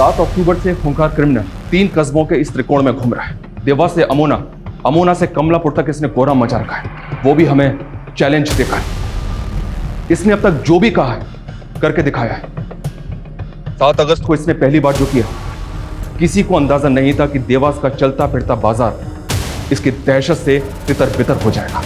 7 अक्टूबर से खूंखार क्रिमिनल 3 कस्बों के इस त्रिकोण में घूम रहा है। देवास से अमोना, अमोना से कमलापुर तक इसने कोहराम मचा रखा है। वो भी हमें चैलेंज देकर। इसने अब तक जो भी कहा है करके दिखाया है। 7 अगस्त को इसने पहली बार जो किया, किसी को अंदाजा नहीं था कि देवास का चलता फिरता बाजार इसकी दहशत से तितर बितर हो जाएगा।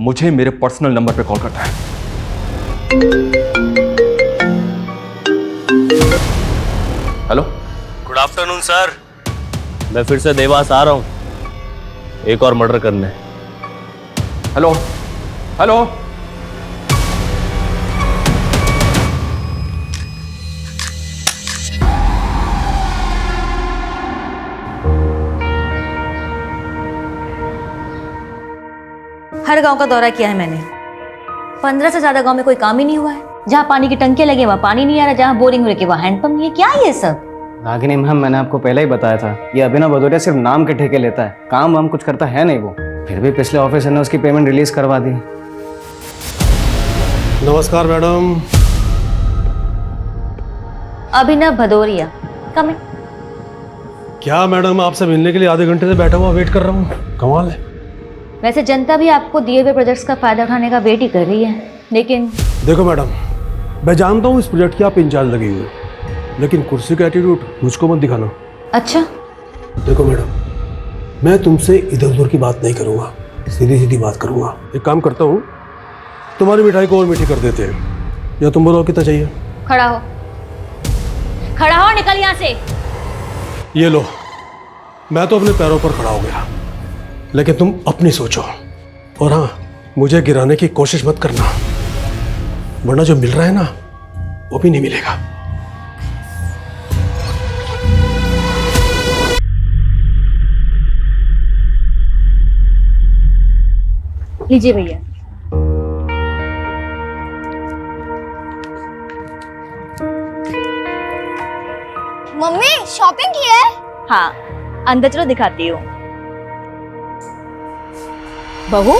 मुझे मेरे पर्सनल नंबर पे कॉल करता है। Hello, good afternoon sir. मैं फिर से देवास आ रहा हूं एक और मर्डर करने। हेलो हेलो, हर गांव का दौरा किया है मैंने। 15 से ज्यादा गांव में कोई काम ही नहीं हुआ है। जहाँ पानी की टंकियां लगी वहाँ पानी नहीं आ रहा, जहाँ बोरिंग हो रही वहाँ हैंडपंप नहीं है। क्या ये सब? रागिनी मैम, मैंने आपको पहले ही बताया था, ये अभिनव भदौरिया सिर्फ नाम के ठेके लेता है, काम वाम कुछ करता है नहीं वो। फिर भी पिछले ऑफिसर ने उसकी पेमेंट रिलीज करवा दी। नमस्कार मैडम। अभिनव भदौरिया, कम इन। क्या मैडम, आपसे मिलने के लिए आधे घंटे से बैठा हुआ वेट कर रहा हूँ। कमाल है। वैसे जनता भी आपको दिए हुए प्रोजेक्ट्स का फायदा उठाने का वेट ही कर रही है, लेकिन देखो मैडम, मैं जानता हूँ इस प्रोजेक्ट की आप इंचार्ज लगी हुई, लेकिन कुर्सी का एटीट्यूड मुझको मत दिखाना। अच्छा, देखो मैडम, मैं तुमसे इधर उधर की बात नहीं करूँगा, सीधी सीधी बात करूँगा। एक काम करता हूँ, तुम्हारी मिठाई को और मीठी कर देते हैं, या तुम बोलो कितना चाहिए। खड़ा हो, खड़ा हो, निकल यहाँ से। ये लो, मैं तो अपने पैरों पर खड़ा हो गया, लेकिन तुम अपनी सोचो। और हाँ, मुझे गिराने की कोशिश मत करना, वरना जो मिल रहा है ना वो भी नहीं मिलेगा। लीजिए भैया। मम्मी शॉपिंग की है? हाँ, अंदर चलो दिखाती हूँ। बहू,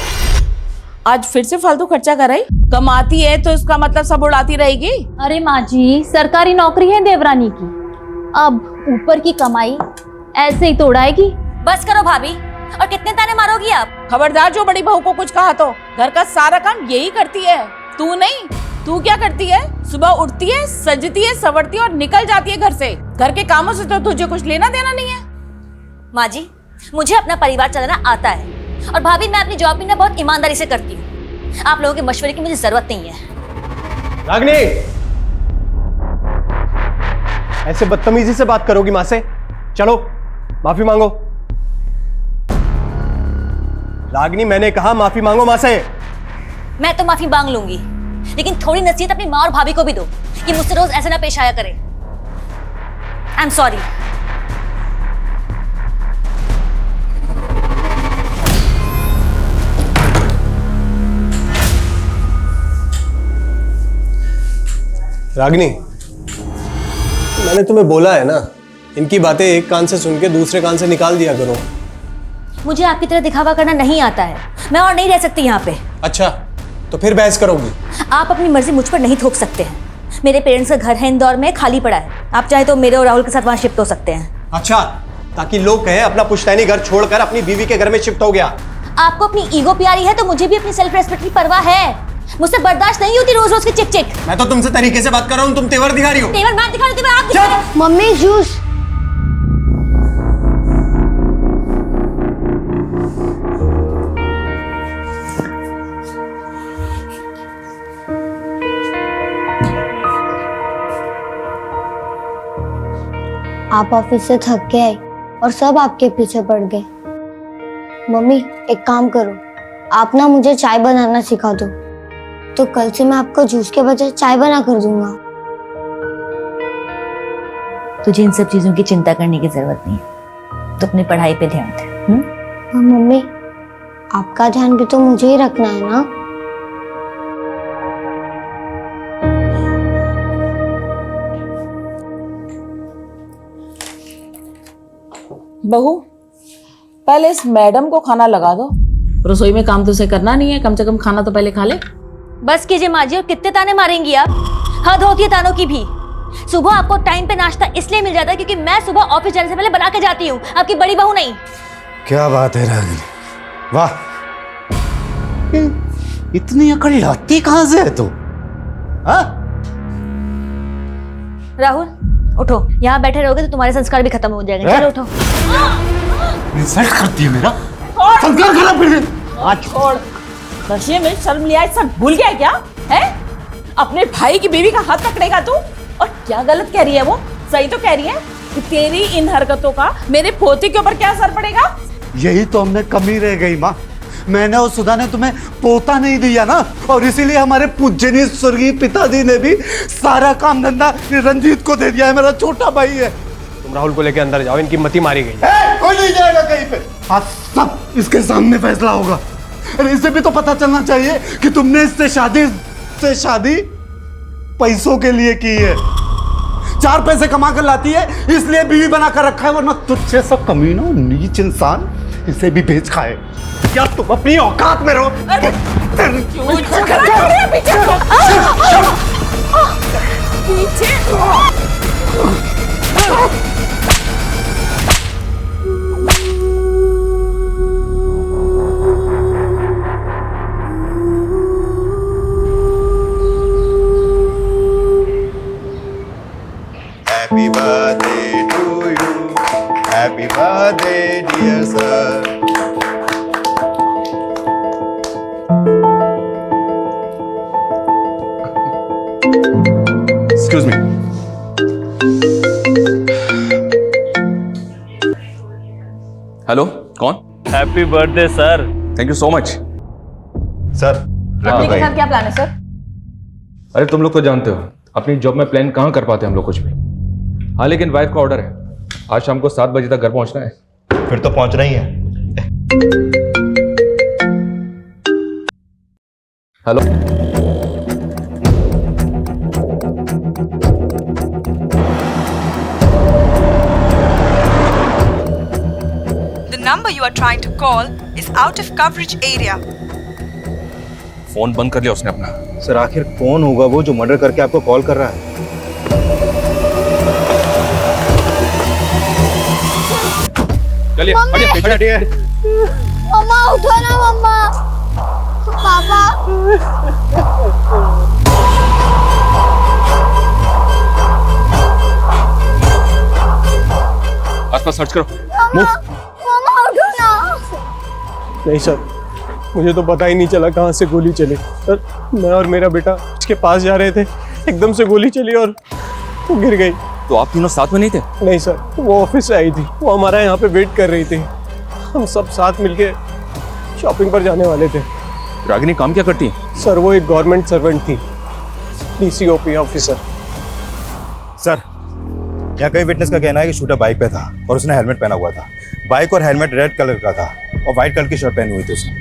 आज फिर से फालतू खर्चा कराई? कमाती है तो इसका मतलब सब उड़ाती रहेगी? अरे माँ जी, सरकारी नौकरी है देवरानी की, अब ऊपर की कमाई ऐसे ही तो उड़ाएगी। बस करो भाभी, और कितने ताने मारोगी आप? खबरदार, जो बड़ी बहू को कुछ कहा तो। घर का सारा काम यही करती है, तू नहीं। तू क्या करती है? सुबह उठती है, सजती है, संवरती है और निकल जाती है घर से। घर के कामों से तो तुझे कुछ लेना देना नहीं है। माँ जी, मुझे अपना परिवार चलाना आता है, और भाभी मैं अपनी जॉब भी ना बहुत ईमानदारी से करती हूँ। आप लोगों के मशवरे की मुझे जरूरत नहीं है। रागिनी, ऐसे बदतमीजी से बात करोगी माँ से? चलो माफी मांगो। रागिनी, मैंने कहा माफी मांगो माँ से। मैं तो माफी मांग लूंगी, लेकिन थोड़ी नसीहत अपनी माँ और भाभी को भी दो कि मुझसे रोज ऐसे ना पेश आया करे। I am sorry. रागिनी, मैंने तुम्हें बोला है ना, इनकी बातें एक कान से सुन के दूसरे कान से निकाल दिया करो। मुझे आपकी तरह दिखावा करना नहीं आता है, मैं और नहीं रह सकती यहाँ पे। अच्छा, तो फिर बहस करोगी? आप अपनी मर्जी मुझ पर नहीं थोप सकते हैं। मेरे पेरेंट्स का घर है इंदौर में, खाली पड़ा है। आप चाहे तो मेरे और राहुल के साथ वहाँ शिफ्ट हो सकते हैं। अच्छा, ताकि लोग कहें अपना पुश्तैनी घर छोड़कर अपनी बीवी के घर में शिफ्ट हो गया। आपको अपनी ईगो प्यारी है तो मुझे भी अपनी सेल्फ रेस्पेक्ट की परवाह है। मुझसे बर्दाश्त नहीं होती रोज रोज की चिक चिक। मैं तो तुमसे तरीके से बात कर रहा हूँ, तुम तेवर दिखा रही हो। तेवर मैं दिखा रही हूँ, आप दिखा रहे हो। Mummy juice. आप ऑफिस से थक के आई और सब आपके पीछे पड़ गए। मम्मी एक काम करो, आप ना मुझे चाय बनाना सिखा दो, तो कल से मैं आपको जूस के बजाय चाय बना कर दूंगा। तुझे इन सब चीजों की चिंता करने की जरूरत नहीं है, तो अपनी पढ़ाई पे ध्यान दे। हाँ मम्मी, आपका ध्यान भी तो मुझे ही रखना है ना। बहू, पहले इस मैडम को खाना लगा दो। रसोई में काम तो उसे करना नहीं है, कम से कम खाना तो पहले खा ले। बस कीजिए माँ जी, और कितने ताने मारेंगी आप? हद होती है तानों की भी। सुबह आपको टाइम पे नाश्ता इसलिए मिल जाता है क्योंकि मैं सुबह ऑफिस जाने से पहले बना के जाती हूँ, आपकी बड़ी बहू नहीं। क्या बात है रागिनी, वाह, इतनी अकड़ लाती कहां से है तू? हाँ? राहुल उठो, यहाँ बैठे रहोगे तो तुम्हारे संस्कार भी खत्म हो जाएंगे। चलो उठो। इंसल्ट करती है मेरा संस्कार खराब कर दे। आज छोड़, नशे में शर्म लिया सब भूल गया क्या है? अपने भाई की बीवी का हाथ पकड़ेगा तू? और क्या गलत कह रही है वो? सही तो कह रही है कि तेरी इन हरकतों का मेरे पोते के ऊपर क्या असर पड़ेगा? यही तो हमने कमी रह गई माँ, मैंने और सुधा ने तुम्हें पोता नहीं दिया ना, और इसीलिए हमारे पूजनीय स्वर्गीय पिताजी ने भी सारा काम धंधा रंजीत को दे दिया है। मेरा छोटा भाई है। तुम राहुल को लेके अंदर जाओ, इनकी मति मारी गई। कोई नहीं जाएगा कहीं पे, आज सब इसके सामने फैसला होगा। अरे इसे भी तो पता चलना चाहिए कि तुमने इससे शादी पैसों के लिए की है। 4 पैसे कमा कर लाती है इसलिए बीवी बना कर रखा है, वरना तुझसे सब कमीनों नीच इंसान इसे भी बेच खाए। क्या तुम अपनी औकात में रहो? Happy birthday to you. Happy birthday, dear sir. Excuse me. Hello, कौन? Happy birthday sir. Thank you so much. Sir, अपने के साथ क्या प्लान है सर? अरे तुम लोग तो जानते हो अपनी जॉब में प्लान कहाँ कर पाते हैं हम लोग कुछ भी। हाँ, लेकिन वाइफ का ऑर्डर है, आज शाम को 7 बजे तक घर पहुंचना है। फिर तो पहुंच रही है। Hello, The number you are trying to call is out of coverage area. Phone बंद कर लिया उसने अपना। सर, आखिर कौन होगा वो जो मर्डर करके आपको कॉल कर रहा है? चलिए, हटिए। मम्मा उठो ना मम्मा, पापा। आसपास सर्च करो। मम्मा उठो ना। नहीं सर, मुझे तो पता ही नहीं चला कहाँ से गोली चली। सर, मैं और मेरा बेटा उसके पास जा रहे थे, एकदम से गोली चली और वो गिर गई। तो आप तीनों साथ में नहीं थे? नहीं सर, वो ऑफिस से आई थी, वो हमारा यहाँ पे वेट कर रही थी। हम सब साथ मिलके शॉपिंग पर जाने वाले थे। रागिनी काम क्या करती है? सर, वो एक गवर्नमेंट सर्वेंट थी, डीसीओपी ऑफिसर। सर, यहाँ कई विटनेस का कहना है कि शूटर बाइक पे था और उसने हेलमेट पहना हुआ था। बाइक और हेलमेट रेड कलर का था और व्हाइट कलर की शर्ट पहनी हुई थी उसने।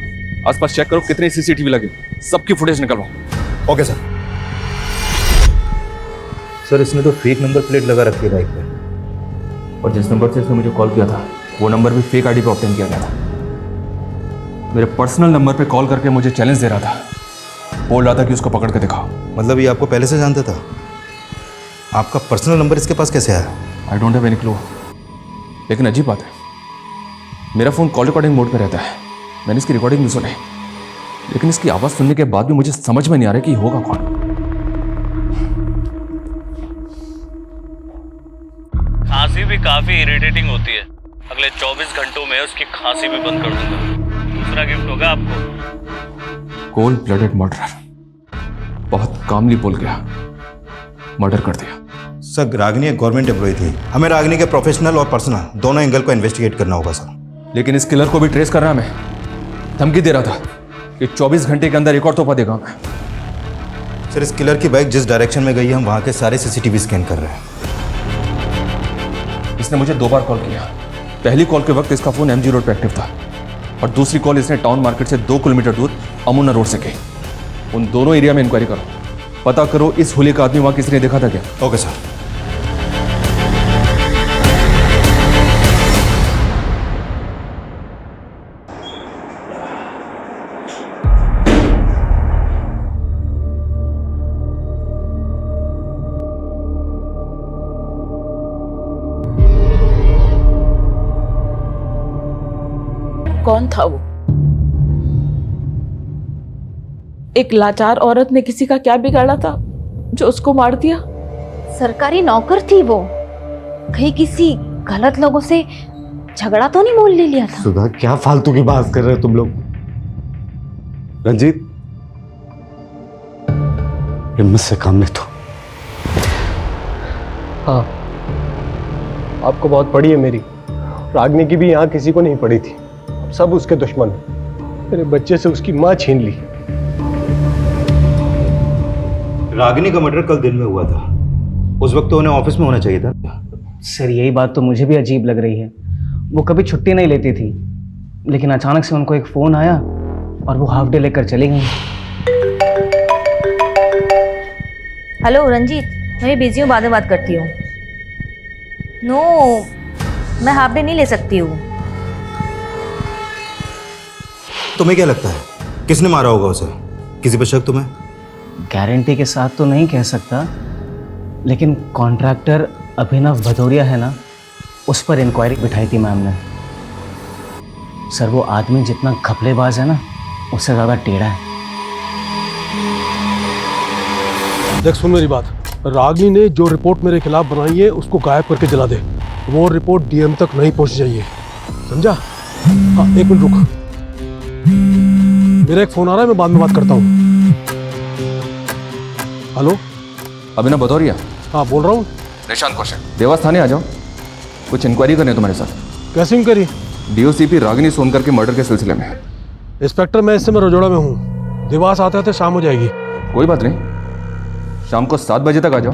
आसपास चेक करो कितने सीसीटीवी लगे, सबकी फुटेज निकलवाओ। Okay sir. सर, इसने तो फेक नंबर प्लेट लगा रखी है बाइक पे, और जिस नंबर से इसने मुझे कॉल किया था वो नंबर भी फेक आईडी पे ऑब्टेन किया गया था। मेरे पर्सनल नंबर पे कॉल करके मुझे चैलेंज दे रहा था, बोल रहा था कि उसको पकड़ के दिखाओ। मतलब ये आपको पहले से जानता था? आपका पर्सनल नंबर इसके पास कैसे आया? I don't have any clue. लेकिन अजीब बात है, मेरा फ़ोन कॉल रिकॉर्डिंग मोड पे रहता है, मैंने इसकी रिकॉर्डिंग नहीं सुनी, लेकिन इसकी आवाज़ सुनने के बाद भी मुझे समझ में नहीं आ रहा कि होगा कौन। खांसी भी काफी इरिटेटिंग होती है, अगले 24 घंटों में उसकी खांसी भी बंद कर दूंगा। दूसरा गिफ्ट होगा आपको। कोल्ड ब्लडेड मर्डर, बहुत कामली बोल गया, मर्डर कर दिया। सर रागिनी एक गवर्नमेंट एम्प्लॉय थी, हमें रागिनी के प्रोफेशनल और पर्सनल दोनों एंगल को इन्वेस्टिगेट करना होगा सर। लेकिन इस किलर को भी ट्रेस करना हमें, धमकी दे रहा था कि 24 घंटे के अंदर एक और तोहफा देगा हमें। सर इस किलर की बाइक जिस डायरेक्शन में गई है हम वहाँ के सारे सीसीटीवी स्कैन कर रहे हैं। इसने मुझे 2 बार कॉल किया। पहली कॉल के वक्त इसका फोन MG रोड पे एक्टिव था और दूसरी कॉल इसने टाउन मार्केट से 2 किलोमीटर दूर अमुना रोड से की। उन दोनों एरिया में इंक्वायरी करो, पता करो इस होली का आदमी वहां किसी ने देखा था क्या। Okay sir. कौन था वो? एक लाचार औरत ने किसी का क्या बिगाड़ा था जो उसको मार दिया? सरकारी नौकर थी वो, कहीं किसी गलत लोगों से झगड़ा तो नहीं मोल ले लिया था? सुधा क्या फालतू की बात कर रहे हो तुम लोग। रंजीत हिम्मत से काम ले तो। हाँ आपको बहुत पड़ी है मेरी, रागनी की भी यहाँ किसी को नहीं पड़ी थी। अब सब उसके दुश्मन हैं। मेरे बच्चे से उसकी माँ छीन ली। रागिनी का मर्डर कल दिन में हुआ था, उस वक्त तो उन्हें ऑफिस में होना चाहिए था। सर यही बात तो मुझे भी अजीब लग रही है। वो कभी छुट्टी नहीं लेती थी, लेकिन अचानक से उनको एक फ़ोन आया और वो हाफ डे लेकर चली गई। हेलो रंजीत, मैं बिजी हूँ, बाद में बात करती हूँ। नो, मैं हाफ डे नहीं ले सकती हूँ। तुम्हें क्या लगता है किसने मारा होगा उसे? किसी पर शक तुम्हें? गारंटी के साथ तो नहीं कह सकता, लेकिन कॉन्ट्रैक्टर अभिनव भदौरिया है ना, उस पर इंक्वायरी बिठाई थी मैम ने। सर वो आदमी जितना घपलेबाज है ना, उससे ज़्यादा टेढ़ा है। देख सुन मेरी बात, रागिनी ने जो रिपोर्ट मेरे खिलाफ बनाई है उसको गायब करके जला दे। वो रिपोर्ट DM तक नहीं पहुंच चाहिए, समझा? हाँ 1 मिनट रुक, मेरा एक फोन आ रहा है, मैं बाद में बात करता हूँ। हेलो अभिनव भदौरिया? हाँ बोल रहा हूँ। निशांत कौशिक, देवास थाने आ जाओ, कुछ इंक्वायरी करनी है तुम्हारे साथ। कैसे इंक्वायरी? DOCP रागिनी सोनकर के मर्डर के सिलसिले में। इंस्पेक्टर मैं इस समय रजोड़ा में हूँ, देवास आते आते शाम हो जाएगी। कोई बात नहीं, शाम को 7 बजे तक आ जाओ,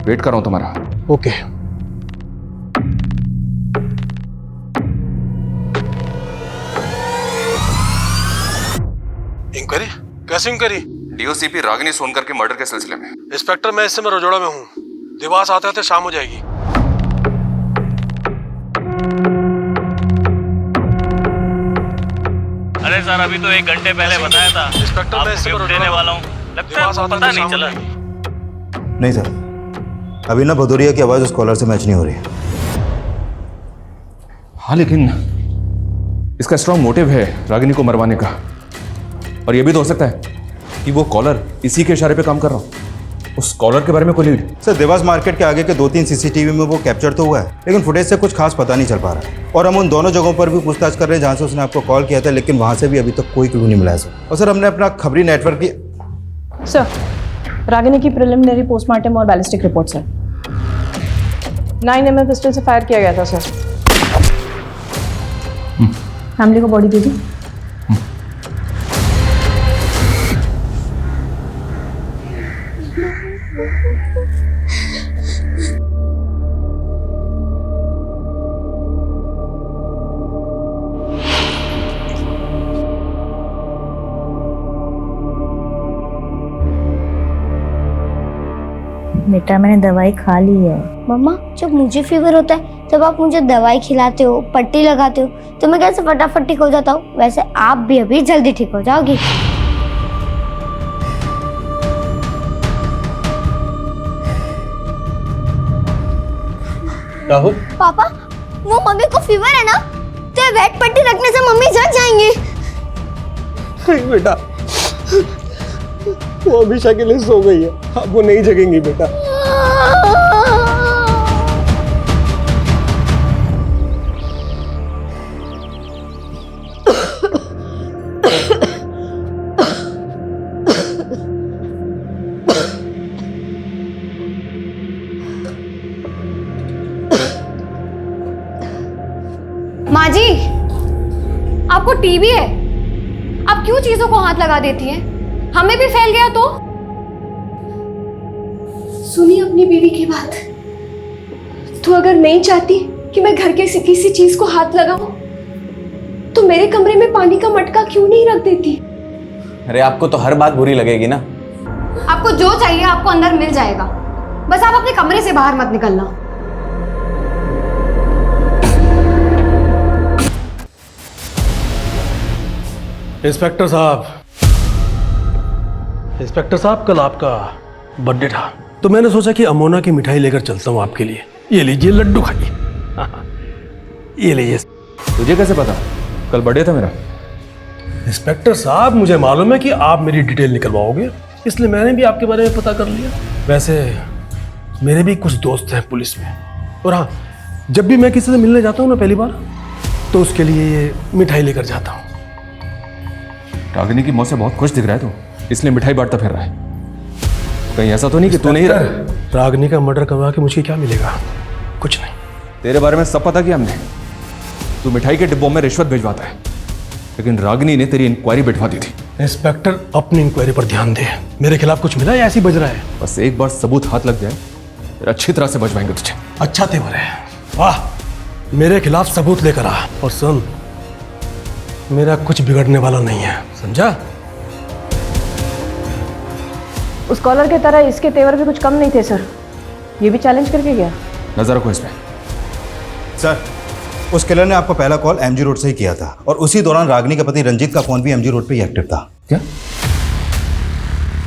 वेट कर रहा हूँ तुम्हारा। ओके। इंक्वायरी? कैसे इंक्वायरी? DOCP रागिनी सोनकर के मर्डर के सिलसिले में। इंस्पेक्टर मैं इस समय रजोड़ा में हूँ, देवास आते आते शाम हो जाएगी। अरे सर अभी तो 1 घंटे पहले बताया था इंस्पेक्टर मैं इस समय आपको गिफ्ट देने वाला हूँ, लगता है आपको पता नहीं चला। नहीं सर, अभिनव भदौरिया की आवाज़ उस कॉलर से मैच नहीं हो रही। हाँ लेकिन इसका स्ट्रॉन्ग मोटिव है रागिनी को मरवाने का, और यह भी तो हो सकता है कि वो कॉलर इसी के इशारे पे काम कर रहा हो। उस कॉलर के बारे में कोई लीड? सर देवास मार्केट के आगे के 2-3 CCTV में वो कैप्चर तो हुआ है, लेकिन फुटेज से कुछ खास पता नहीं चल पा रहा है। और हम उन दोनों जगहों पर भी पूछताछ कर रहे हैं जहाँ से उसने आपको कॉल किया था, लेकिन वहाँ से भी अभी तक कोई क्लू नहीं मिला है सर। और सर हमने अपना खबरी नेटवर्क की। सर रागिनी की प्रिलिमिनरी पोस्टमार्टम और ballistic report sir. 9mm pistol से फायर किया गया था सर। फैमिली को बॉडी दे दी। बेटा मैंने दवाई खा ली है। मम्मा जब मुझे फीवर होता है तब आप मुझे दवाई खिलाते हो, पट्टी लगाते हो, तो मैं कैसे फटाफट ठीक हो जाता हूँ। वैसे आप भी अभी जल्दी ठीक हो जाओगी। राहुल पापा वो मम्मी को फीवर है ना, तो वेट पट्टी रखने से मम्मी जग जाएंगी। नहीं बेटा, वो हमेशा के लिए सो गई है, अब वो नहीं जगेंगी बेटा। माँ जी, आपको टीबी है, आप क्यों चीजों को हाथ लगा देती हैं? हमें भी फैल गया तो? सुनिए अपनी बीवी की बात। तो अगर नहीं चाहती कि मैं घर के किसी चीज को हाथ लगाऊं, तो मेरे कमरे में पानी का मटका क्यों नहीं रख देती? अरे आपको तो हर बात बुरी लगेगी ना। आपको जो चाहिए आपको अंदर मिल जाएगा, बस आप अपने कमरे से बाहर मत निकलना। इंस्पेक्टर साहब, कल आपका बर्थडे था, तो मैंने सोचा कि अमोना की मिठाई लेकर चलता हूँ आपके लिए। ये लीजिए, लड्डू खाइए। ये लीजिए। तुझे कैसे पता कल बर्थडे था मेरा? इंस्पेक्टर साहब, मुझे मालूम है कि आप मेरी डिटेल निकलवाओगे, इसलिए मैंने भी आपके बारे में पता कर लिया। वैसे मेरे भी कुछ दोस्त हैं पुलिस में, और हाँ, जब भी मैं किसी से मिलने जाता हूँ ना पहली बार, तो उसके लिए ये मिठाई लेकर जाता हूँ। रागिनी की मौत से बहुत खुश दिख रहा है तू, इसलिए मिठाई बांटता फिर रहा है। कहीं ऐसा तो नहीं कि तू नहीं रहा? रागिनी का मर्डर करवा के मुझे क्या मिलेगा? कुछ नहीं। तेरे बारे में सब पता किया हमने। तू मिठाई के डिब्बों में रिश्वत भिजवाता है, लेकिन रागिनी ने तेरी इंक्वायरी बिठवा दी थी। इंस्पेक्टर, अपनी इंक्वायरी पर ध्यान दे। मेरे खिलाफ कुछ मिला या ऐसे ही बज रहा है? बस एक बार सबूत हाथ लग जाए फिर अच्छी तरह से बचवाएंगे तुझे। अच्छा तेवर है, वाह। मेरे खिलाफ सबूत लेकर आ, और सुन, मेरा कुछ बिगड़ने वाला नहीं है, समझा? उस कॉलर के तरह इसके तेवर भी कुछ कम नहीं थे सर, ये भी चैलेंज करके गया। नजर रखो इसमें। सर, उस किलर ने आपका पहला कॉल एमजी रोड से ही किया था, और उसी दौरान रागिनी के पति रंजीत का फोन भी एमजी रोड पे ही एक्टिव था। क्या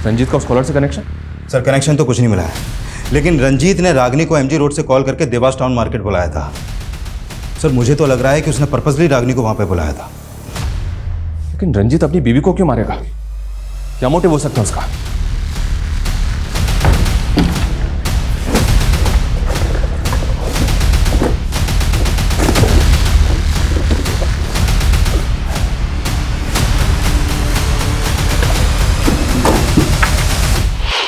रंजीत का उस कॉलर से कनेक्शन? सर, कनेक्शन तो कुछ नहीं मिला है, लेकिन रंजीत ने रागिनी को एमजी रोड से कॉल करके देवास टाउन मार्केट बुलाया था। सर, मुझे तो लग रहा है कि उसने पर्पसली रागिनी को वहां पे बुलाया था। लेकिन रंजीत अपनी बीवी को क्यों मारेगा? क्या मोटिव हो सकता है उसका?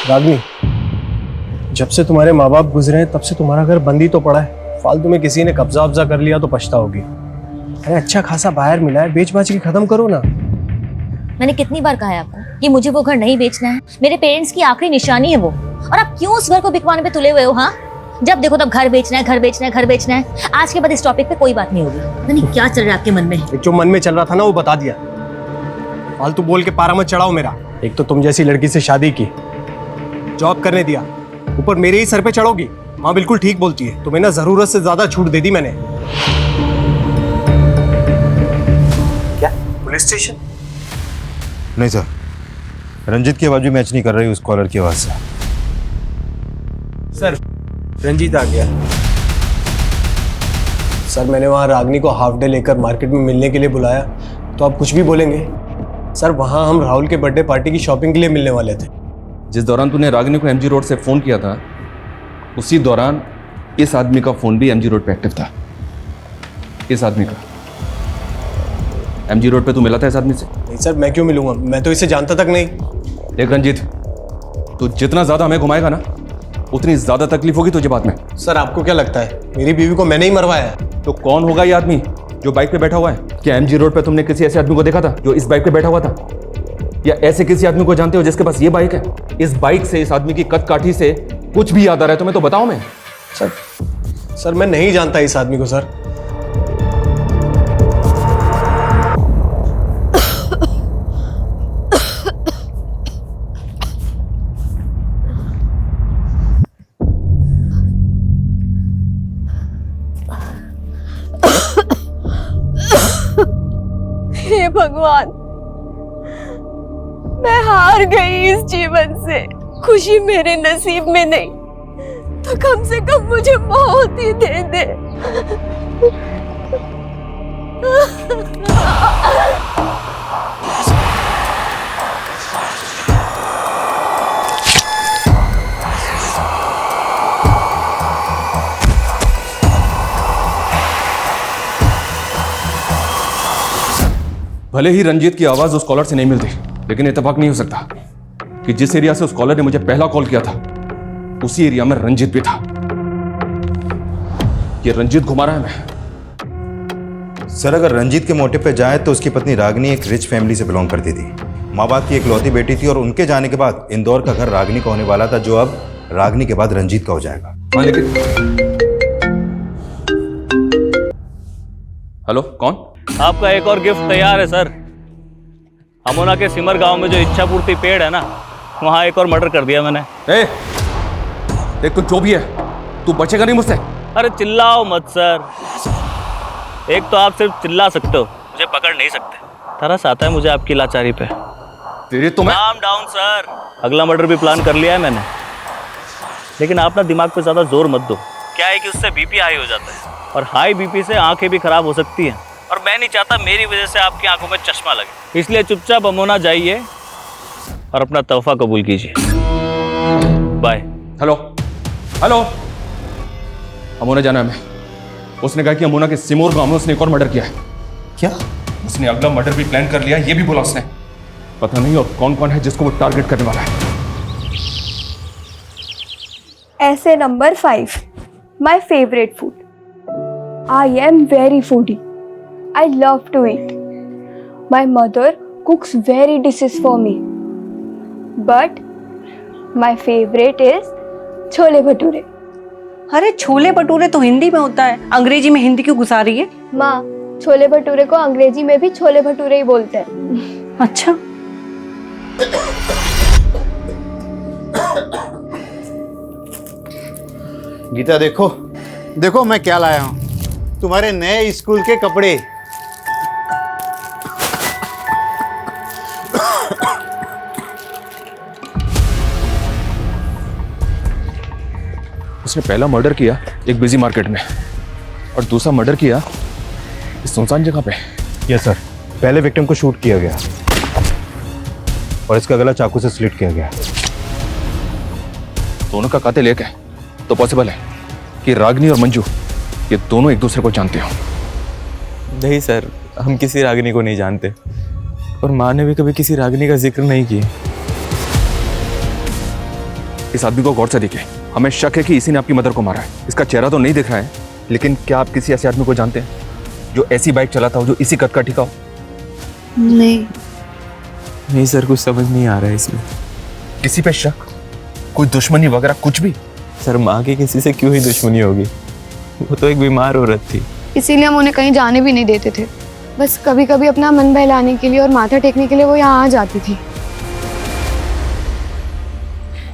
रागिनी, जब से तुम्हारे माँ बाप गुजरे हैं तब से तुम्हारा घर बंद ही तो पड़ा है। फालतू में किसी ने कब्जा कर लिया तो पछताओगी। अरे अच्छा खासा बाहर मिला है, बेच बाच के खत्म करो ना। मैंने कितनी बार कहा है आपको कि मुझे वो घर नहीं बेचना है? मेरे पेरेंट्स की आखिरी निशानी है वो, और आप क्यों उस घर को बिकवाने पे तुले हुए हो? हाँ, जब देखो तब घर बेचना है, घर बेचना है, घर बेचना है। आज के बाद इस टॉपिक पे कोई बात नहीं होगी। पता नहीं क्या चल रहा है आपके मन में। जो मन में चल रहा था ना वो बता दिया। फालतू बोल के पारा मत चढ़ाओ मेरा। एक तो तुम जैसी लड़की से शादी की, जॉब करने दिया, ऊपर मेरे ही सर पे चढ़ोगी। माँ बिल्कुल ठीक बोलती है, तुम्हें ना जरूरत से ज्यादा छूट दे दी मैंने। क्या पुलिस स्टेशन? नहीं सर, रंजीत की आवाज भी मैच नहीं कर रही उस कॉलर की आवाज से। सर, रंजीत आ गया। सर, मैंने वहाँ रागिनी को हाफ डे लेकर मार्केट में मिलने के लिए बुलाया, तो आप कुछ भी बोलेंगे? सर, वहाँ हम राहुल के बर्थडे पार्टी की शॉपिंग के लिए मिलने वाले थे। जिस दौरान तूने रागिनी को एमजी रोड से फोन किया था, उसी दौरान इस आदमी का फोन भी एमजी रोड पे एक्टिव था। इस आदमी का एमजी रोड पे तू मिला था इस आदमी से? नहीं सर, मैं क्यों मिलूंगा? मैं तो इसे जानता तक नहीं। देख रंजीत, तू जितना ज्यादा हमें घुमाएगा ना, उतनी ज्यादा तकलीफ होगी तुझे बाद में। सर, आपको क्या लगता है मेरी बीवी को मैंने ही मरवाया है? तो कौन होगा ये आदमी जो बाइक पे बैठा हुआ है? क्या एमजी रोड पे तुमने किसी ऐसे आदमी को देखा था जो इस बाइक पे बैठा हुआ था? या ऐसे किसी आदमी को जानते हो जिसके पास ये बाइक है? इस बाइक से, इस आदमी की कद काठी से कुछ भी याद आ रहा है तुम्हें तो बताओ। मैं सर, मैं नहीं जानता इस आदमी को सर। हे भगवान, मैं हार गई इस जीवन से। खुशी मेरे नसीब में नहीं तो कम से कम मुझे मौत ही दे दे। भले ही रंजीत की आवाज उस कॉलर से नहीं मिलती, लेकिन इत्तेफाक नहीं हो सकता कि जिस एरिया से उस कॉलर ने मुझे पहला कॉल किया था, उसी एरिया में रंजीत भी था। ये रंजीत घुमा रहा है मैं। सर अगर रंजीत के मोटिव पे जाए तो उसकी पत्नी रागिनी एक रिच फैमिली से बिलोंग करती थी, माँ बाप की एक लौती बेटी थी और उनके जाने के बाद इंदौर का घर रागिनी का होने वाला था, जो अब रागिनी के बाद रंजीत का हो जाएगा। हाँ लेकिन हेलो, कौन? आपका एक और गिफ्ट तैयार है सर। अमोना के सिमर गांव में जो इच्छा पूर्ति पेड़ है ना, वहाँ एक और मर्डर कर दिया मैंने। देख, तू जो भी है, तू बचेगा नहीं मुझसे। अरे चिल्लाओ मत सर। एक तो आप सिर्फ चिल्ला सकते हो, मुझे पकड़ नहीं सकते। तरस आता है मुझे आपकी लाचारी पे। तेरे तो मैं काम डाउन सर। अगला मर्डर भी प्लान कर लिया है मैंने, लेकिन आप ना दिमाग पे ज्यादा जोर मत दो। क्या है कि उससे बीपी हाई हो जाता है, और हाई बीपी से आंखें भी खराब हो सकती हैं, और मैं नहीं चाहता मेरी वजह से आपकी आंखों में चश्मा लगे। इसलिए चुपचाप अमोना जाइए और अपना तोहफा कबूल कीजिए। बाय। हेलो हेलो, अमोना जाना है हमें। उसने कहा कि अमोना के सिमोर गांव में उसने एक और मर्डर किया है। क्या? उसने अगला मर्डर भी प्लान कर लिया, ये भी बोला उसने। पता नहीं और कौन कौन है जिसको वो टारगेट करने वाला है। ऐसे number 5, my favourite food. I am very foodie. I love to eat. My mother cooks very dishes for me. But my favorite is chole bhature. अरे छोले भटूरे तो हिंदी में होता है, अंग्रेजी में हिंदी क्यों घुसा रही है? माँ, छोले भटूरे को अंग्रेजी में भी छोले भटूरे ही बोलते हैं। अच्छा। गीता देखो देखो मैं क्या लाया हूँ, तुम्हारे नए स्कूल के कपड़े। उसने पहला मर्डर किया एक बिजी मार्केट में, और दूसरा मर्डर किया इस सुनसान जगह पे। यस सर, पहले विक्टिम को शूट किया गया और इसका गला चाकू से स्लिट किया गया। दोनों का कातिल एक है तो पॉसिबल है कि रागिनी और मंजू ये दोनों एक दूसरे को जानते हो। नहीं सर, हम किसी रागिनी को नहीं जानते, और माँ ने भी कभी किसी रागिनी का जिक्र नहीं किया। इस आदमी को गौर से देखिए, हमें शक है कि इसी ने आपकी मदर को मारा है। इसका चेहरा तो नहीं दिख रहा है, लेकिन क्या आप किसी ऐसे आदमी को जानते हैं जो ऐसी बाइक चलाता हो, जो इसी कद का ठिका हो? नहीं सर, कुछ समझ नहीं आ रहा है इसमें। किसी पे शक, कोई दुश्मनी वगैरह कुछ भी? सर माँ की किसी से क्यों ही दुश्मनी होगी, वो तो एक बीमार औरत थी। इसीलिए हम उन्हें कहीं जाने भी नहीं देते थे। बस कभी कभी अपना मन बहलाने के लिए और माथा टेकने के लिए वो यहाँ आ जाती थी।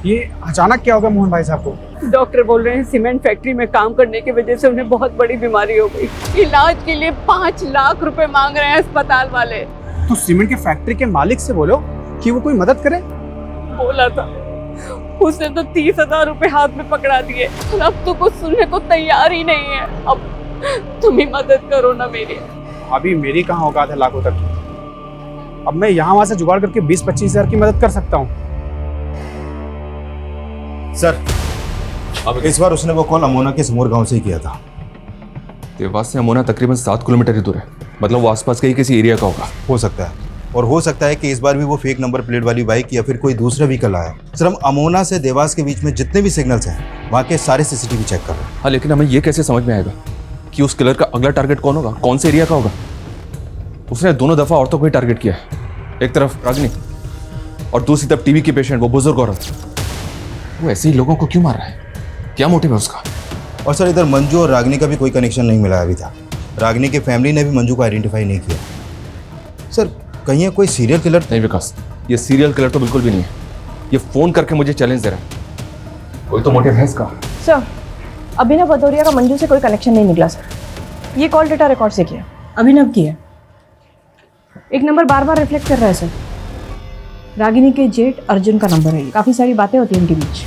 ये अचानक क्या हो गया मोहन भाई साहब को? डॉक्टर बोल रहे हैं सीमेंट फैक्ट्री में काम करने की वजह से उन्हें बहुत बड़ी बीमारी हो गई। इलाज के लिए 5 लाख रुपए मांग रहे हैं अस्पताल वाले। तो सीमेंट के फैक्ट्री के मालिक से बोलो कि वो कोई मदद करे। बोला था, उसने तो 30,000 रुपए हाथ में पकड़ा दिए, और अब तो कुछ सुनने को तैयार ही नहीं है। अब तुम ही मदद करो ना मेरी। अभी मेरी कहाँ औकात है लाखों तक। अब मैं यहाँ वहां से जुगाड़ करके 20-25 हजार की मदद कर सकता हूँ। सर, अब इस बार उसने वो कॉल अमोना के सिमोर गांव से ही किया था। देवास से अमोना तकरीबन 7 किलोमीटर ही दूर है, मतलब वो आसपास के ही किसी एरिया का होगा। हो सकता है, और हो सकता है कि इस बार भी वो फेक नंबर प्लेट वाली बाइक या फिर कोई दूसरा व्हीकल आया। सर, हम अमोना से देवास के बीच में जितने भी सिग्नल्स हैं वहाँ के सारे सीसीटीवी चेक कर रहे हैं। हाँ, लेकिन हमें ये कैसे समझ में आएगा कि उस किलर का अगला टारगेट कौन होगा, कौन से एरिया का होगा? उसने दोनों दफा औरतों को ही टारगेट किया है, एक तरफ रागिनी और दूसरी तरफ टीबी की पेशेंट, वो बुजुर्ग औरत। वो ऐसे ही लोगों को क्यों मार रहा है? क्या मोटिव है उसका? और सर, इधर मंजू और रागिनी का भी कोई कनेक्शन नहीं मिला अभी तक। रागिनी की फैमिली ने भी मंजू को आइडेंटिफाई नहीं किया। सर, कहीं कोई सीरियल किलर? नहीं विकास, ये सीरियल किलर तो बिल्कुल भी नहीं है। ये फोन करके मुझे चैलेंज दे रहा है। कोई तो मोटिव है इसका। सर, अभिनव भदौरिया का मंजू से कोई कनेक्शन नहीं निकला सर। ये कॉल डेटा रिकॉर्ड से किया, अभिनव की है। एक नंबर बार बार रिफ्लेक्ट कर रहा है सर। रागिनी के जेठ अर्जुन का नंबर है। काफी सारी बातें होती हैं इनके बीच।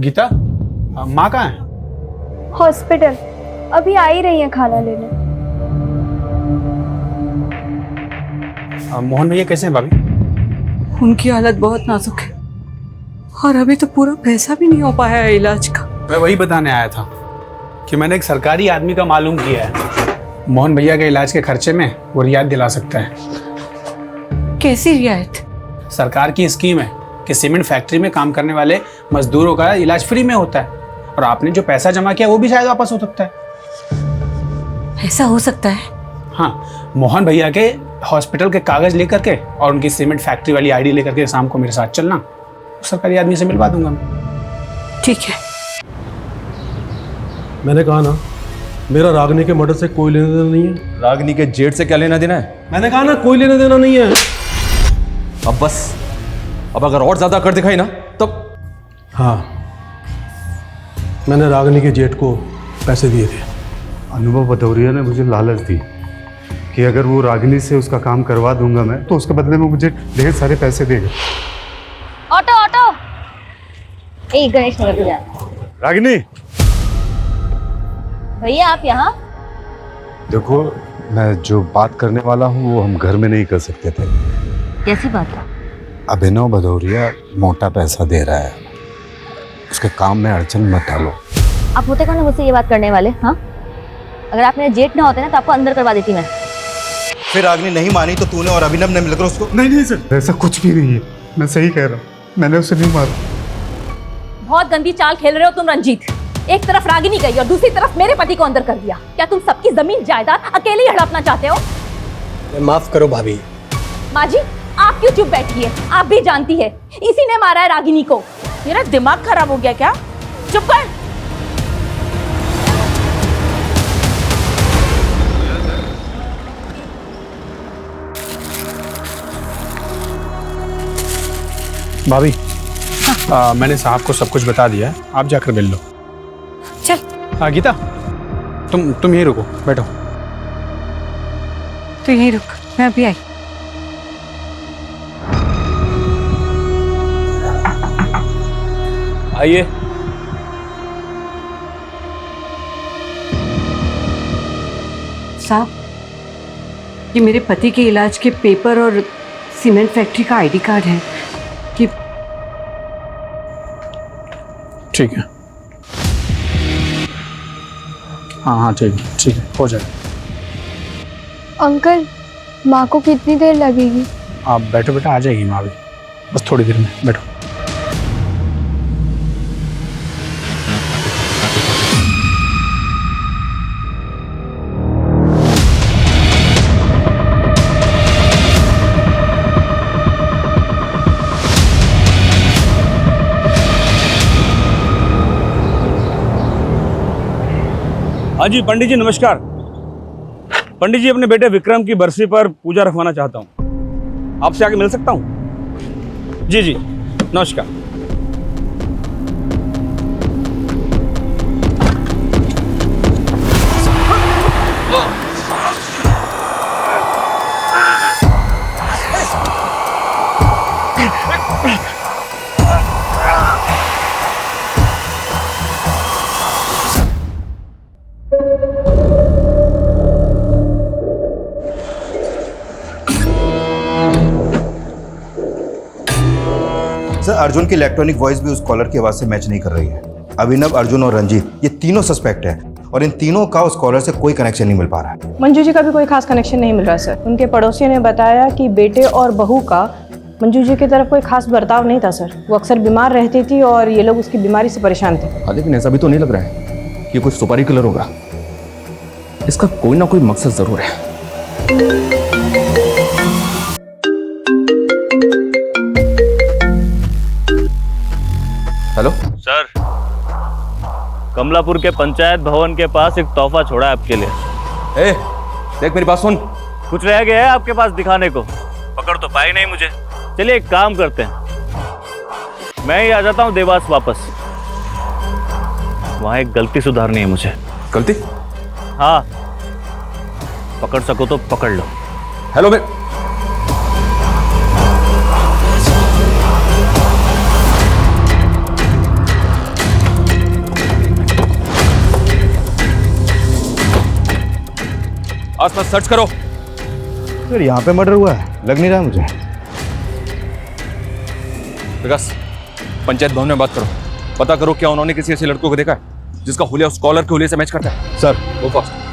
गीता, माँ कहाँ है? हॉस्पिटल, अभी आ ही रही है खाना लेने। मोहन भैया कैसे हैं भाभी? उनकी हालत बहुत नाजुक है, और अभी तो पूरा पैसा भी नहीं हो पाया है इलाज का। मैं वही बताने आया था कि मैंने एक सरकारी आदमी का मालूम किया है, मोहन भैया के इलाज के खर्चे में वो रियायत दिला सकता है। कैसी रियायत? सरकार की स्कीम है, कि सीमेंट फैक्ट्री में काम करने वाले मजदूरों का इलाज फ्री में होता है, और आपने जो पैसा जमा किया वो भी शायद वापस हो सकता है। ऐसा हो सकता है? हाँ, मोहन भैया के हॉस्पिटल के कागज लेकर के और उनकी सीमेंट फैक्ट्री वाली आईडी लेकर के शाम को मेरे साथ चलना, सरकारी आदमी से मिलवा दूंगा मैं। ठीक है। मैंने कहा ना, मेरा रागनी के मर्डर से कोई लेना देना नहीं है। रागनी के जेठ से क्या लेना देना है? मैंने कहा ना, कोई लेना देना नहीं है। अब बस, अब अगर और ज्यादा कर दिखाई ना तब। हाँ, मैंने रागनी के जेठ को पैसे दिए थे। अनुभव भदौरिया ने मुझे लालच दी कि अगर वो रागिनी से उसका काम करवा दूंगा मैं, तो उसके बदले में मुझे ढेर सारे पैसे देगा। ऑटो ऑटो, एक गणेश नगर पे जा। रागिनी, भैया आप यहाँ? देखो, मैं जो बात करने वाला हूँ वो हम घर में नहीं कर सकते थे। कैसी बात है? अभिनव भदौरिया मोटा पैसा दे रहा है, उसके काम में अड़चन मत डालो। आप होते कौन है मुझसे ये बात करने वाले? हाँ, अगर आप मेरे जेठ ना होते ना तो आपको अंदर करवा देती मैं। फिर रागिनी नहीं मानी तो तूने और अभिनव ने मिलकर उसको? नहीं सर, ऐसा कुछ भी नहीं है, मैं सही कह रहा हूँ, मैंने उसे नहीं मारा। बहुत गंदी चाल खेल रहे हो तुम रंजीत। एक तरफ रागिनी गई और दूसरी तरफ मेरे पति को अंदर कर दिया। क्या तुम सबकी जमीन जायदाद अकेले ही हड़पना चाहते हो? माफ करो भाभी। माँ जी, आप क्यों चुप बैठी है? आप भी जानती है इसी ने मारा है रागिनी को। तेरा दिमाग खराब हो गया क्या? चुप कर। भाभी, मैंने साहब को सब कुछ बता दिया है, आप जाकर मिल लो। चल। हाँ गीता, तुम यहीं रुको, बैठो। तू यहीं रुक, मैं अभी आई। आइए। साहब, ये मेरे पति के इलाज के पेपर और सीमेंट फैक्ट्री का आईडी कार्ड है। कि ठीक है। हाँ ठीक है, हो जाएगा। अंकल, माँ को कितनी देर लगेगी? आप बैठो बेटा, आ जाएगी माँ भी, बस थोड़ी देर में, बैठो। हाँ जी पंडित जी, नमस्कार। पंडित जी, अपने बेटे विक्रम की बरसी पर पूजा रखवाना चाहता हूँ, आपसे आके मिल सकता हूँ? जी, नमस्कार। सर, अर्जुन की इलेक्ट्रॉनिक वॉइस भी उस कॉलर की आवाज से मैच नहीं कर रही है। अभिनव, अर्जुन और रंजीत, ये तीनों सस्पेक्ट हैं और इन तीनों का उस कॉलर से कोई कनेक्शन नहीं मिल पा रहा है। मंजू जी का भी कोई खास कनेक्शन नहीं मिल रहा सर। उनके पड़ोसियों ने बताया कि बेटे और बहू का मंजू जी की तरफ कोई खास बर्ताव नहीं था सर। वो अक्सर बीमार रहती थी और ये लोग उसकी बीमारी से परेशान थे। हाँ, लेकिन ऐसा भी तो नहीं लग रहा है कि कुछ सुपारी किलर होगा। इसका कोई ना कोई मकसद जरूर है। हेलो सर, कमलापुर के पंचायत भवन के पास एक तोहफा छोड़ा है आपके लिए। ए, देख मेरी बात सुन। कुछ रह गया है आपके पास दिखाने को? पकड़ तो पाई नहीं मुझे। चलिए एक काम करते हैं, मैं ही आ जाता हूँ देवास वापस। वहां एक गलती सुधारनी है मुझे। गलती? हाँ, पकड़ सको तो पकड़ लो। हेलो मैं आसपास सर्च करो। फिर यहाँ पे मर्डर हुआ है, लग नहीं रहा मुझे। विकास, पंचायत भवन में बात करो, पता करो क्या उन्होंने किसी ऐसे लड़कों को देखा है जिसका हुलिया उस कॉलर के हुलिये से मैच करता है। सर, गो फास्ट।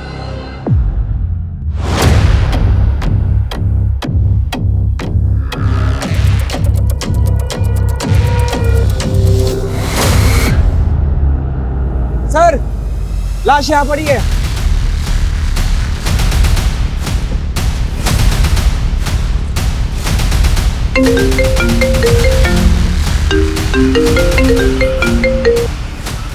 लाश यहाँ पड़ी है।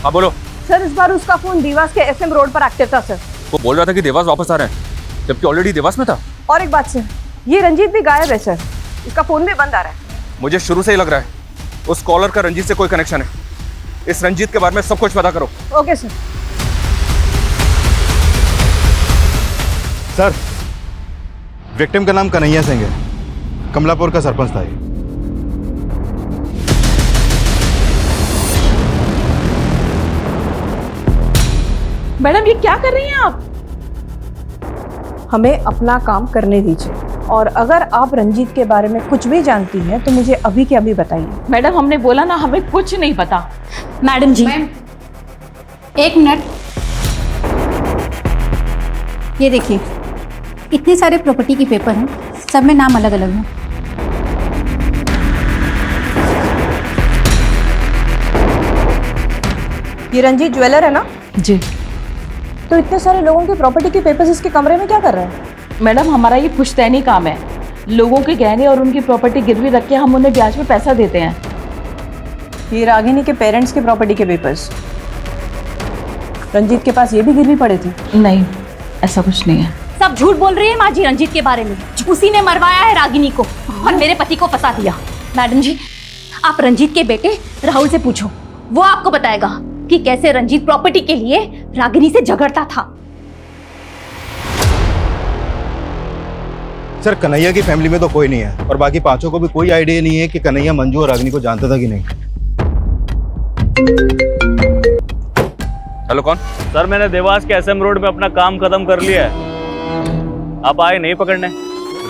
हाँ बोलो। सर इस बार उसका फोन देवास के एसएम रोड पर एक्टिव था सर। वो बोल रहा था कि देवास वापस आ रहे हैं, जबकि ऑलरेडी देवास में था। और एक बात सर, ये रंजीत भी गायब है सर, इसका फोन भी बंद आ रहा है। मुझे शुरू से ही लग रहा है उस कॉलर का रंजीत से कोई कनेक्शन है। इस रंजीत के बारे में सब कुछ पता करो। Okay sir. सर, विक्टिम का नाम कन्हैया सिंह है, कमलापुर का सरपंच था ये। मैडम ये क्या कर रही हैं आप? हमें अपना काम करने दीजिए, और अगर आप रंजीत के बारे में कुछ भी जानती हैं तो मुझे अभी के अभी बताइए। मैडम हमने बोला ना हमें कुछ नहीं पता। मैडम जी एक मिनट, ये देखिए इतने सारे प्रॉपर्टी के पेपर हैं, सब में नाम अलग अलग हैं। ये रंजीत ज्वेलर है ना? जी। तो इतने सारे लोगों के प्रॉपर्टी के पेपर्स इसके कमरे में क्या कर रहे हैं? मैडम हमारा ये पुश्तैनी काम है, लोगों के गहने और उनकी प्रॉपर्टी गिरवी रख के हम उन्हें ब्याज पे पैसा देते हैं। ये रागिनी के पेरेंट्स के प्रॉपर्टी के पेपर्स, रंजीत के पास ये भी गिरवी पड़े थे? नहीं, ऐसा कुछ नहीं है। सब झूठ बोल रही है माँ जी रंजीत के बारे में। उसी ने मरवाया है रागिनी को और मेरे पति को फंसा दिया। मैडम जी आप रंजीत के बेटे राहुल से पूछो, वो आपको बताएगा कि कैसे रंजीत प्रॉपर्टी के लिए रागिनी से झगड़ता था। सर, कन्हैया की फैमिली में तो कोई नहीं है और बाकी पांचों को भी कोई आइडिया नहीं है कि कन्हैया मंजू और रागिनी को जानता था कि नहीं। हेलो, कौन? सर मैंने देवास के एसएम रोड पे अपना काम खत्म कर लिया है, आप आए नहीं पकड़ने?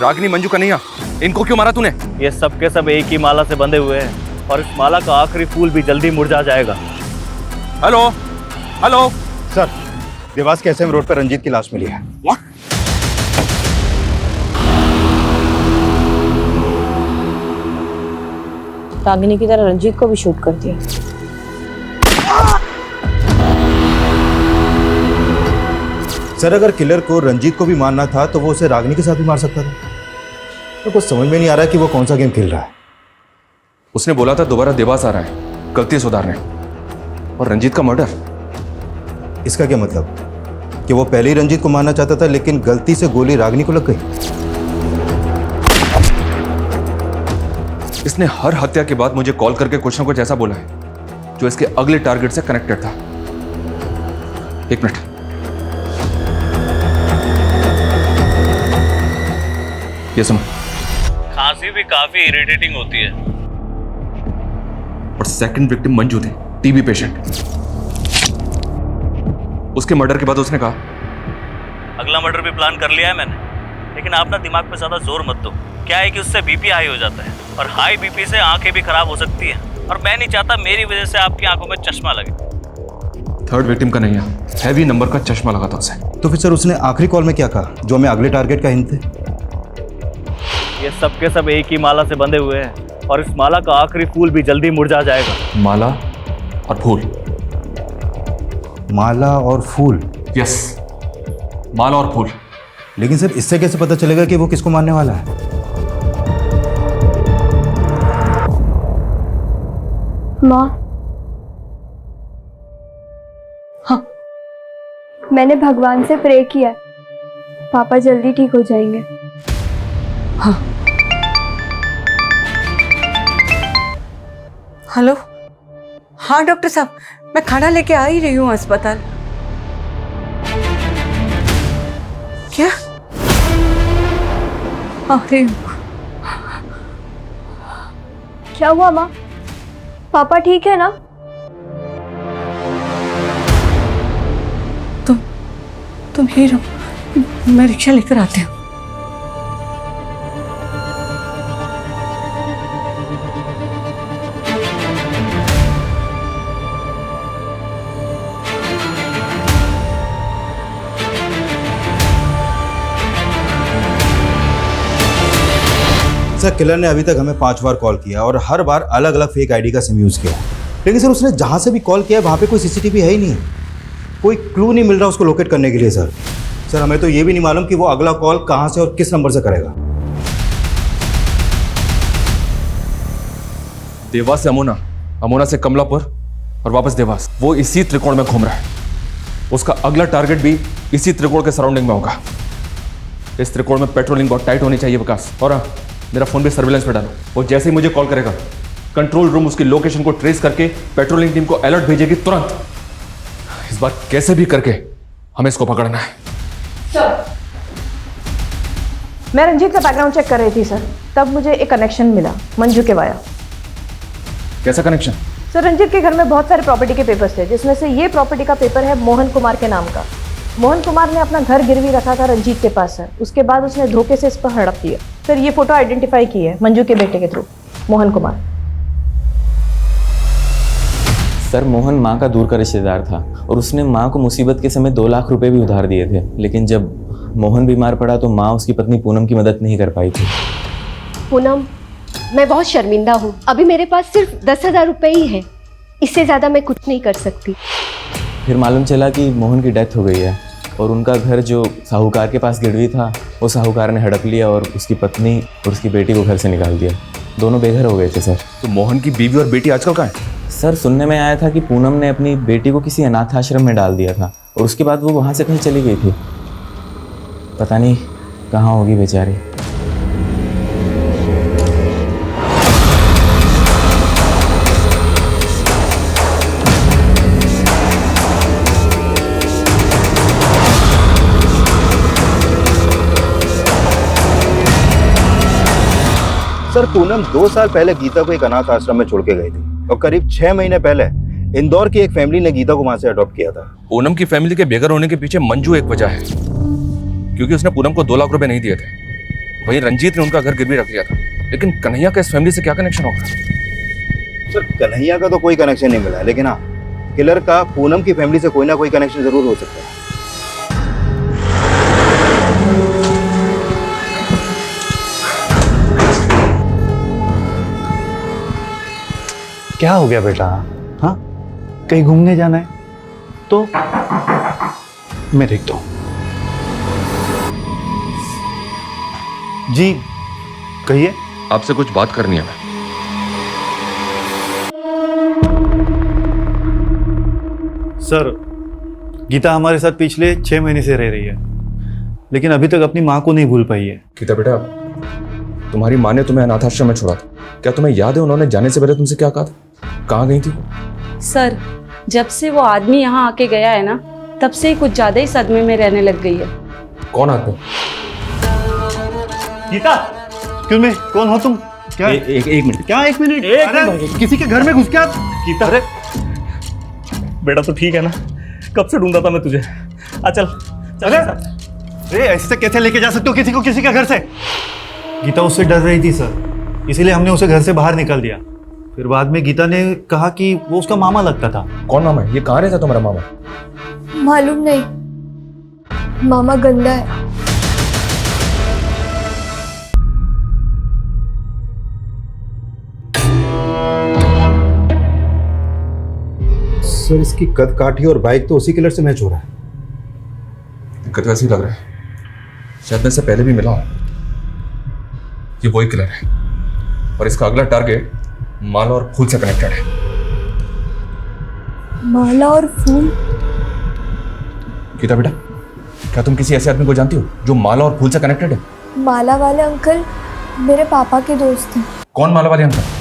रागिनी, मंजू, कन्हैया, इनको क्यों मारा तूने? ये सब के सब एक ही माला से बंधे हुए हैं और इस माला का आखिरी फूल भी जल्दी मुरझा जाएगा। हेलो हेलो सर, देवास के एसएम रोड पर रंजीत की लाश मिली है। What? रागिनी की तरह रंजीत को भी शूट कर दिया। सर, अगर किलर को रंजीत को भी मारना था तो वो उसे रागिनी के साथ भी मार सकता था। तो कुछ समझ में नहीं आ रहा कि वो कौन सा गेम खेल रहा है। उसने बोला था दोबारा देवास आ रहा है गलती सुधारने, और रंजीत का मर्डर। इसका क्या मतलब कि वो पहले ही रंजीत को मारना चाहता था लेकिन गलती से गोली रागिनी को लग गई? इसने हर हत्या के बाद मुझे कॉल करके कुछ ना कुछ ऐसा बोला है जो इसके अगले टारगेट से कनेक्टेड था। एक मिनट, ये सुनो। खांसी भी काफी इरिटेटिंग होती है। और सेकंड विक्टिम मंजू थे, टीबी पेशेंट। उसके मर्डर के बाद उसने कहा अगला मर्डर भी प्लान कर लिया है मैंने, लेकिन आप ना दिमाग पे ज्यादा जोर मत दो। क्या है कि उससे बीपी हाई हो जाता है और हाई बीपी से आंखें भी खराब हो सकती हैं, और मैं नहीं चाहता मेरी वजह से आपकी आंखों में चश्मा लगे। थर्ड विक्टिम का नहीं है, हैवी नंबर का चश्मा लगा था उसे। तो फिर सर उसने आखिरी कॉल में क्या कहा जो हमें अगले टारगेट का हिंट थे? ये सब के सब एक ही माला से बंधे हुए हैं और इस माला का आखिरी फूल भी जल्दी मुरझा जाएगा। माला और फूल? माला और फूल? यस, माला और फूल। लेकिन सर इससे कैसे पता चलेगा कि वो किसको मारने वाला है? माँ, हाँ, मैंने भगवान से प्रे किया है, पापा जल्दी ठीक हो जाएंगे। हाँ। हेलो, हाँ डॉक्टर साहब, मैं खाना लेके आ ही रही हूँ अस्पताल। क्या? अरे क्या हुआ माँ? पापा ठीक है ना? तुम ही रहो, मैं रिक्शा लेकर आती हूँ। सर, किलर ने अभी तक हमें 5 बार कॉल किया और हर बार अलग अलग फेक आईडी का सिम यूज किया। लेकिन सर उसने जहां से भी कॉल किया वहां पे कोई सीसीटीवी है ही नहीं। कोई क्लू नहीं मिल रहा उसको लोकेट करने के लिए सर। सर हमें तो ये भी नहीं मालूम कि वो अगला कॉल कहाँ से और किस नंबर से करेगा। देवास से अमोना, अमोना से कमलापुर और वापस देवास। वो इसी त्रिकोण में घूम रहा है। उसका अगला टारगेट भी इसी त्रिकोण के सराउंडिंग में होगा। इस त्रिकोण में पेट्रोलिंग बहुत टाइट होनी चाहिए विकास। और हाँ, मेरा फोन भी सर्विलेंस पे डालो। वो जैसे ही मुझे कॉल करेगा, कंट्रोल रूम उसकी लोकेशन को ट्रेस करके पेट्रोलिंग टीम को अलर्ट भेजेगी तुरंत। इस बार कैसे भी करके हमें इसको पकड़ना है। मैं रंजीत का बैकग्राउंड चेक कर रही थी सर, तब मुझे एक कनेक्शन मिला मंजू के वाया। कैसा कनेक्शन? सर रंजीत के घर में बहुत सारे प्रॉपर्टी के पेपर्स थे, जिसमें से ये प्रॉपर्टी का पेपर है मोहन कुमार के नाम का। मोहन कुमार ने अपना घर गिरवी रखा था रंजीत के पास सर। उसके बाद उसने धोखे से इस पर हड़प दिया सर। ये फोटो आइडेंटिफाई की है मंजू के बेटे के थ्रू, मोहन कुमार। सर मोहन माँ का दूर का रिश्तेदार था और उसने माँ को मुसीबत के समय 2 लाख रुपए भी उधार दिए थे, लेकिन जब मोहन बीमार पड़ा तो माँ उसकी पत्नी पूनम की मदद नहीं कर पाई थी। पूनम, मैं बहुत शर्मिंदा हूँ। अभी मेरे पास सिर्फ 10,000 रुपये ही है, इससे ज़्यादा मैं कुछ नहीं कर सकती। फिर मालूम चला कि मोहन की डेथ हो गई है और उनका घर जो साहूकार के पास गिरवी था वो साहूकार ने हड़प लिया और उसकी पत्नी और उसकी बेटी को घर से निकाल दिया। दोनों बेघर हो गए थे सर। तो मोहन की बीवी और बेटी आजकल कहाँ है? सर सुनने में आया था कि पूनम ने अपनी बेटी को किसी अनाथ आश्रम में डाल दिया था और उसके बाद वो वहाँ से कहीं चली गई थी। पता नहीं कहाँ होगी बेचारी। सर पूनम 2 साल पहले गीता को एक अनाथ आश्रम में छोड़ के गई थी और करीब 6 महीने पहले इंदौर की एक फैमिली ने गीता को वहां से अडॉप्ट किया था। पूनम की फैमिली के बेघर होने के पीछे मंजू एक वजह है, क्योंकि उसने पूनम को 2 लाख रुपए नहीं दिए थे। वहीं रंजीत ने उनका घर गिरवी रख लिया था। लेकिन कन्हैया का इस फैमिली से क्या कनेक्शन होगा? सर कन्हैया का तो कोई कनेक्शन नहीं मिला, लेकिन हाँ किलर का पूनम की फैमिली से कोई ना कोई कनेक्शन जरूर हो सकता है। क्या हो गया बेटा? हाँ, कहीं घूमने जाना है तो मैं देखता हूं। जी कहिए। आपसे कुछ बात करनी है। सर गीता हमारे साथ पिछले 6 महीने से रह रही है, लेकिन अभी तक अपनी माँ को नहीं भूल पाई है। गीता बेटा, तुम्हारी माँ ने तुम्हें अनाथाश्रम में छोड़ा था। क्या तुम्हें याद है उन्होंने जाने से पहले तुमसे क्या कहा था? कहाँ गई थी? सर जब से वो आदमी यहाँ आके गया है ना, तब से ही कुछ ज्यादा ही सदमे में रहने लग गई है। कौन आदमी? गीता, एक्सक्यूज मी, कौन हो तुम? क्या एक मिनट। क्या 1 मिनट? अरे किसी के घर में घुस क्या? गीता, अरे बेटा तो ठीक है ना? कब से ढूंढा था मैं तुझे। चल चल। अरे ऐसे कैसे लेके जा सकते हो किसी को किसी के घर से? गीता उससे डर रही थी सर, इसीलिए हमने उसे घर से बाहर निकाल दिया। फिर बाद में गीता ने कहा कि वो उसका मामा लगता था। कौन मामा है? ये कहाँ रहता तुम्हारा मामा? मालूम नहीं, मामा गंदा है। सर इसकी कद काठी और बाइक तो उसी किलर से मैच हो रहा है। दिक्कत वैसे ही लग रहा है, शायद मैं इससे पहले भी मिला हूं। ये वही किलर है और इसका अगला टारगेट माला और फूल से कनेक्टेड है। माला और फूल? गीता बेटा, क्या तुम किसी ऐसे आदमी को जानती हो जो माला और फूल से कनेक्टेड है? माला वाले अंकल मेरे पापा के दोस्त हैं। कौन माला वाले अंकल?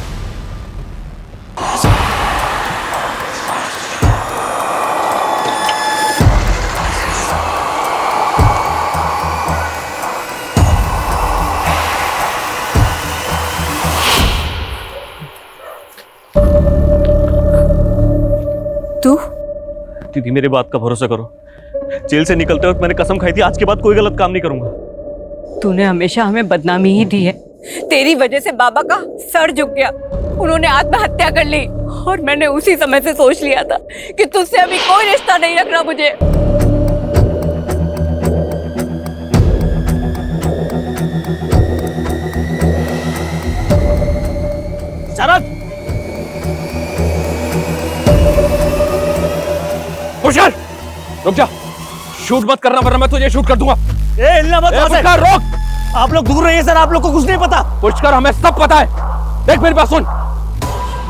दीदी मेरी बात का भरोसा करो। जेल से निकलते वक्त मैंने कसम खाई थी आज के बाद कोई गलत काम नहीं करूंगा। तूने हमेशा हमें बदनामी ही दी है। तेरी वजह से बाबा का सर झुक गया, उन्होंने आत्महत्या कर ली और मैंने उसी समय से सोच लिया था कि तुझसे अभी कोई रिश्ता नहीं रखना मुझे। शरद, होशियार, रुक जा, शूट मत करना वरना मैं तुझे शूट कर दूंगा। ए हिलना मत, पुष्कर रोक। आप लोग दूर रहिए सर, आप लोग को कुछ नहीं पता। पुष्कर हमें सब पता है। देख मेरी बात सुन,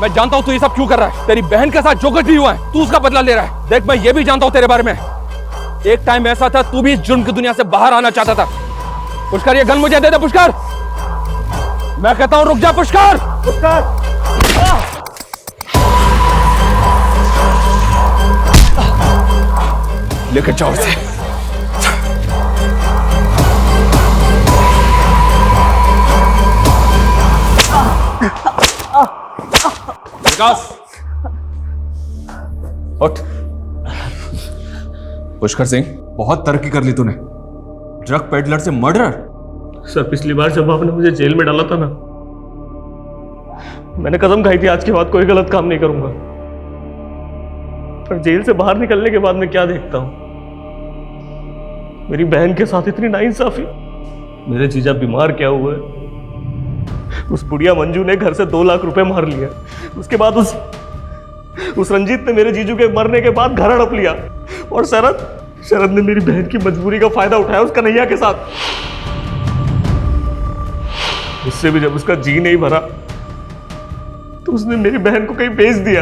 मैं जानता हूं तू ये सब क्यों कर रहा है। तेरी बहन के साथ जो कुछ भी हुआ है तू उसका बदला ले रहा है। देख मैं ये भी जानता हूं तेरे बारे में, एक टाइम ऐसा था तू भी इस जुर्म की दुनिया से बाहर आना चाहता था। पुष्कर ये गन मुझे दे दे। पुष्कर मैं कहता हूं रुक जा। पुष्कर लेकर जाओ इसे। विकास उठ। पुष्कर सिंह बहुत तरक्की कर ली तूने, ड्रग पेडलर से मर्डरर। सर पिछली बार जब आपने मुझे जेल में डाला था ना, मैंने कसम खाई थी आज के बाद कोई गलत काम नहीं करूंगा। पर जेल से बाहर निकलने के बाद मैं क्या देखता हूं, मेरी बहन के साथ इतनी नाइंसाफी। मेरे जीजा बीमार क्या हुए, उस बुढ़िया मंजू ने घर से 2 लाख रुपए मार लिया। उसके बाद उस रंजीत ने मेरे जीजू के मरने के बाद घर हड़प लिया। और शरद ने मेरी बहन की मजबूरी का फायदा उठाया उस कन्हैया के साथ। उससे भी जब उसका जी नहीं भरा तो उसने मेरी बहन को कहीं भेज दिया।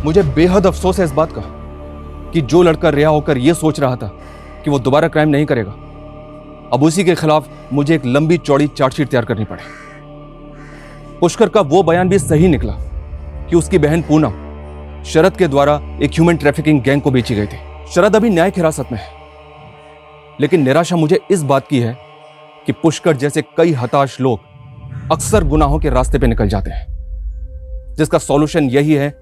मुझे बेहद अफसोस है इस बात का कि जो लड़का रिहा होकर यह सोच रहा था कि वो दोबारा क्राइम नहीं करेगा, अब उसी के खिलाफ मुझे एक लंबी चौड़ी चार्जशीट तैयार करनी पड़े। पुष्कर का वो बयान भी सही निकला कि उसकी बहन पूनम शरद के द्वारा एक ह्यूमन ट्रैफिकिंग गैंग को बेची गई थी। शरद अभी न्यायिक हिरासत में है, लेकिन निराशा मुझे इस बात की है कि पुष्कर जैसे कई हताश लोग अक्सर गुनाहों के रास्ते पे निकल जाते हैं, जिसका सॉल्यूशन यही है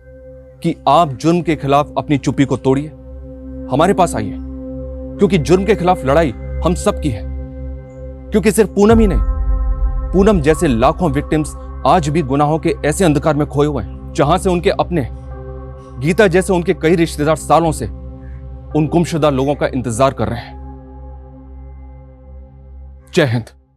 कि आप जुर्म के खिलाफ अपनी चुप्पी को तोड़िए, हमारे पास आइए, क्योंकि जुर्म के खिलाफ लड़ाई हम सब की है। क्योंकि सिर्फ पूनम ही नहीं, पूनम जैसे लाखों विक्टिम्स आज भी गुनाहों के ऐसे अंधकार में खोए हुए हैं जहां से उनके अपने, गीता जैसे उनके कई रिश्तेदार सालों से उन गुमशुदा लोगों का इंतजार कर रहे हैं। जय हिंद।